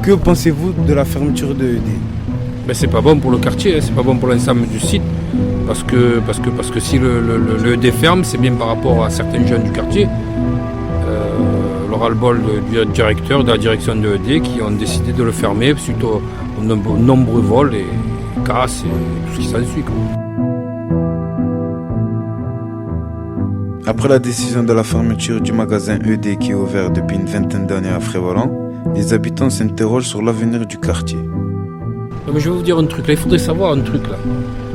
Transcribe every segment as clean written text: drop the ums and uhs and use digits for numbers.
Que pensez-vous de la fermeture de ED? Ben, c'est pas bon pour le quartier, c'est pas bon pour l'ensemble du site. Parce que si le ED ferme, c'est bien par rapport à certains jeunes du quartier. Le ras-le-bol du directeur, de la direction de ED qui ont décidé de le fermer suite aux nombreux vols et casses et tout ce qui s'ensuit. Après la décision de la fermeture du magasin ED qui est ouvert depuis une vingtaine d'années à Frévolant, les habitants s'interrogent sur l'avenir du quartier. Non, mais je vais vous dire un truc, là, il faudrait savoir un truc là.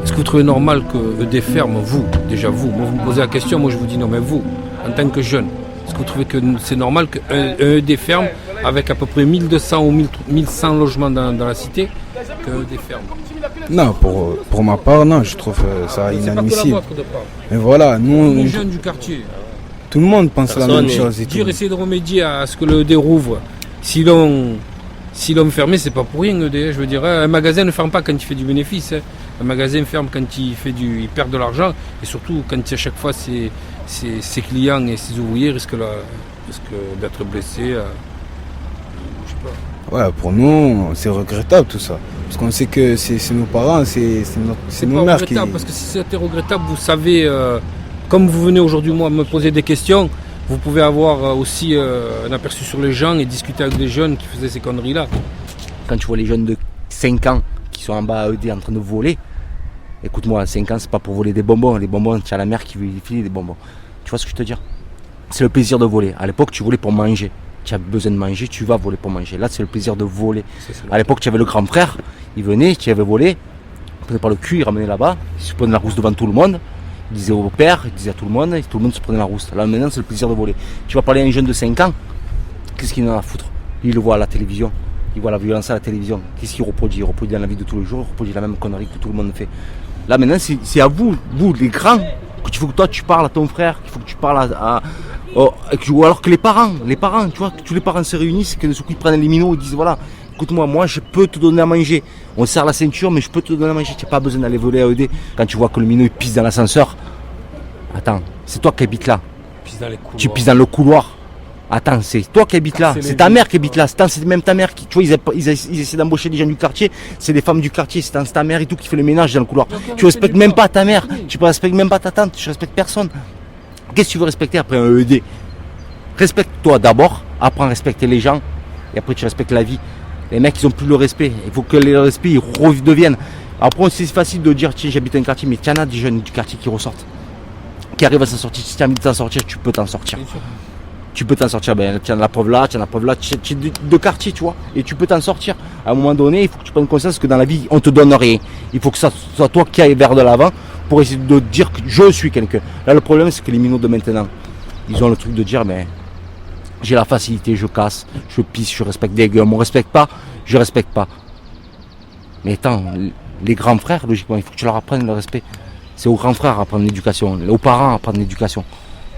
Est-ce que vous trouvez normal que ED ferme, vous, déjà vous? Moi vous me posez la question, moi je vous dis non, mais vous, en tant que jeune, est-ce que vous trouvez que c'est normal qu'un ED ferme avec à peu près 1200 ou 1100 logements dans la cité, qu'un ED ferme? Non, pour ma part, non, je trouve ça inadmissible. Mais voilà, nous, les jeunes du quartier, tout le monde pense la même chose. Et tout. Essayer de remédier à ce que le ED rouvre. Si l'on fermé, c'est pas pour rien ED. Je veux dire, un magasin ne ferme pas quand il fait du bénéfice. Un magasin ferme quand il perd de l'argent. Et surtout quand à chaque fois ses clients et ses ouvriers risquent d'être blessés. Je sais pas. Ouais, pour nous, c'est regrettable tout ça. Parce qu'on sait que c'est nos parents, c'est nos mères qui... Parce que si c'était regrettable, vous savez, comme vous venez aujourd'hui moi me poser des questions, vous pouvez avoir aussi un aperçu sur les gens et discuter avec des jeunes qui faisaient ces conneries-là. Quand tu vois les jeunes de 5 ans qui sont en bas à ED en train de voler, écoute-moi, à 5 ans, c'est pas pour voler des bonbons. Les bonbons, tu as la mère qui veut filer des bonbons. Tu vois ce que je te dis? C'est le plaisir de voler. À l'époque, tu volais pour manger. Tu as besoin de manger, tu vas voler pour manger. Là, c'est le plaisir de voler. À l'époque, tu avais le grand frère, il venait, tu avais volé, il prenait par le cul, il ramenait là-bas, il se prenait la rousse devant tout le monde, il disait au père, il disait à tout le monde, et tout le monde se prenait la rousse. Là, maintenant, c'est le plaisir de voler. Tu vas parler à un jeune de 5 ans, qu'est-ce qu'il en a à foutre? Il le voit à la télévision, il voit la violence à la télévision. Qu'est-ce qu'il reproduit? Il reproduit dans la vie de tous les jours, il reproduit la même connerie que tout le monde fait. Là, maintenant, c'est à vous, les grands, qu'il faut que toi, tu parles à ton frère, qu'il faut que tu parles ou alors que les parents, tu vois, que tous les parents se réunissent, que ils prennent les minots et disent voilà, écoute-moi, moi je peux te donner à manger. On serre la ceinture, mais je peux te donner à manger. Tu n'as pas besoin d'aller voler à ED. Quand tu vois que le minot il pisse dans l'ascenseur, attends, c'est toi qui habites là. Tu pisses dans le couloir. Attends, c'est toi qui habites là. C'est ta mère qui habite là. C'est même ta mère qui, tu vois, ils essaient d'embaucher des gens du quartier. C'est des femmes du quartier. C'est ta mère et tout qui fait le ménage dans le couloir. Tu respectes même pas ta mère. Tu respectes même pas ta tante. Tu respectes personne. Qu'est-ce que tu veux respecter après un ED? Respecte-toi d'abord, apprends à respecter les gens et après tu respectes la vie. Les mecs ils ont plus le respect, il faut que le respect ils redeviennent. Après c'est facile de dire tiens j'habite un quartier, mais il y en a des jeunes du quartier qui ressortent, qui arrivent à s'en sortir. Si tu as envie de t'en sortir, tu peux t'en sortir. Tu peux t'en sortir, ben tu as la preuve là, tu es de quartier tu vois, et tu peux t'en sortir. À un moment donné, il faut que tu prennes conscience que dans la vie on te donne rien. Il faut que ça soit toi qui ailles vers de l'avant pour essayer de dire que je suis quelqu'un. Là le problème c'est que les minots de maintenant, ils ont le truc de dire mais j'ai la facilité, je casse, je pisse, je respecte des gars, on me respecte pas, je respecte pas. Mais attends, les grands frères, logiquement, il faut que tu leur apprennes le respect. C'est aux grands frères à apprendre l'éducation, aux parents à apprendre l'éducation.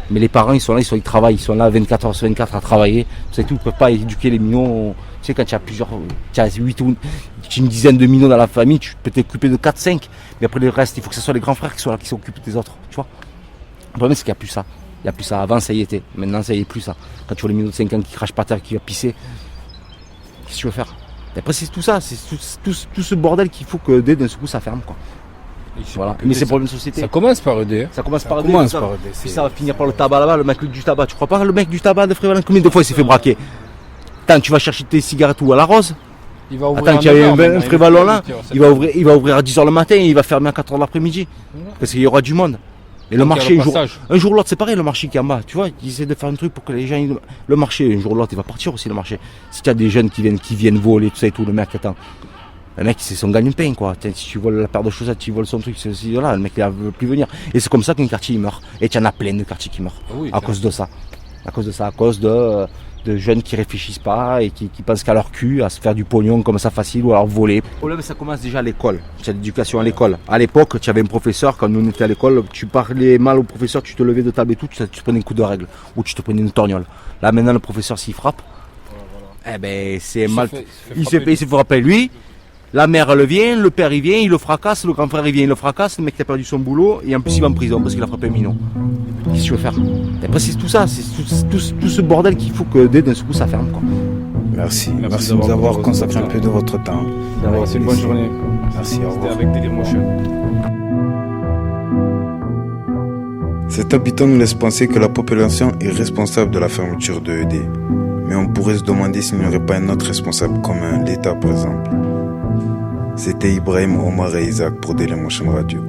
Mais les parents, ils sont là, ils travaillent, ils sont là 24 heures sur 24 à travailler. C'est tout, ils ne peuvent pas éduquer les minots. Tu sais, quand tu as 8 ou une dizaine de minots dans la famille, tu peux t'occuper de 4-5. Mais après le reste, il faut que ce soit les grands frères qui sont là, qui s'occupent des autres. Tu vois. Le problème, c'est qu'il n'y a plus ça. Il n'y a plus ça. Avant, ça y était. Maintenant, ça y est plus ça. Quand tu vois les minots de 5 ans qui crachent par terre, qui va pisser, qu'est-ce que tu veux faire? Et après, c'est tout ça. C'est tout ce bordel qu'il faut que dès d'un coup, ça ferme, quoi. Voilà. Mais c'est pour une société. Ça commence par ED. Hein. Ça commence par ED. Puis ça va finir par le tabac là-bas, le mec du tabac. Tu crois pas le mec du tabac de Frévolant, combien de fois il s'est fait braquer? Attends, tu vas chercher tes cigarettes où à la Rose? Il va ouvrir. Attends, tu as un Frévolant là. Il va ouvrir à 10h le matin et il va fermer à 4h de l'après-midi. Parce qu'il y aura du monde. Et le marché, un jour ou l'autre, c'est pareil, le marché qui est en bas. Tu vois, ils essaient de faire un truc pour que les gens. Le marché, un jour ou l'autre, il va partir aussi le marché. Si tu as des jeunes qui viennent voler, tout ça et tout, le mec attend. Le mec, c'est son gagne-pain, quoi. Si tu voles la paire de chaussettes, tu voles son truc, là, le mec, il ne veut plus venir. Et c'est comme ça qu'un quartier, il meurt. Et tu en as plein de quartiers qui meurent. Oui, à cause de ça. À cause de jeunes qui réfléchissent pas et qui pensent qu'à leur cul, à se faire du pognon comme ça facile ou alors voler. Le problème, ça commence déjà à l'école. Tu as l'éducation à l'école. À l'époque, tu avais un professeur, quand nous on était à l'école, tu parlais mal au professeur, tu te levais de table et tout, tu te prenais un coup de règle ou tu te prenais une torgnole. Là, maintenant, le professeur, s'il frappe, eh ben, c'est mal. Il se fait frapper lui. La mère elle vient, le père il vient, il le fracasse, le grand frère il vient, il le fracasse, le mec qui a perdu son boulot et en plus il va en prison parce qu'il a frappé un minot. Qu'est-ce que tu veux faire? Et après c'est tout ça, c'est tout ce bordel qu'il faut que dès d'un coup ça ferme quoi. Merci de Merci nous d'avoir avoir posé consacré un votre peu de votre temps. Passez une bonne journée. Merci, au C'était revoir. avec Dailymotion. Cet habitant nous laisse penser que la population est responsable de la fermeture de ED. Mais on pourrait se demander s'il n'y aurait pas un autre responsable commun, l'État par exemple. C'était Ibrahim, Omar et Isaac pour Dailymotion Radio.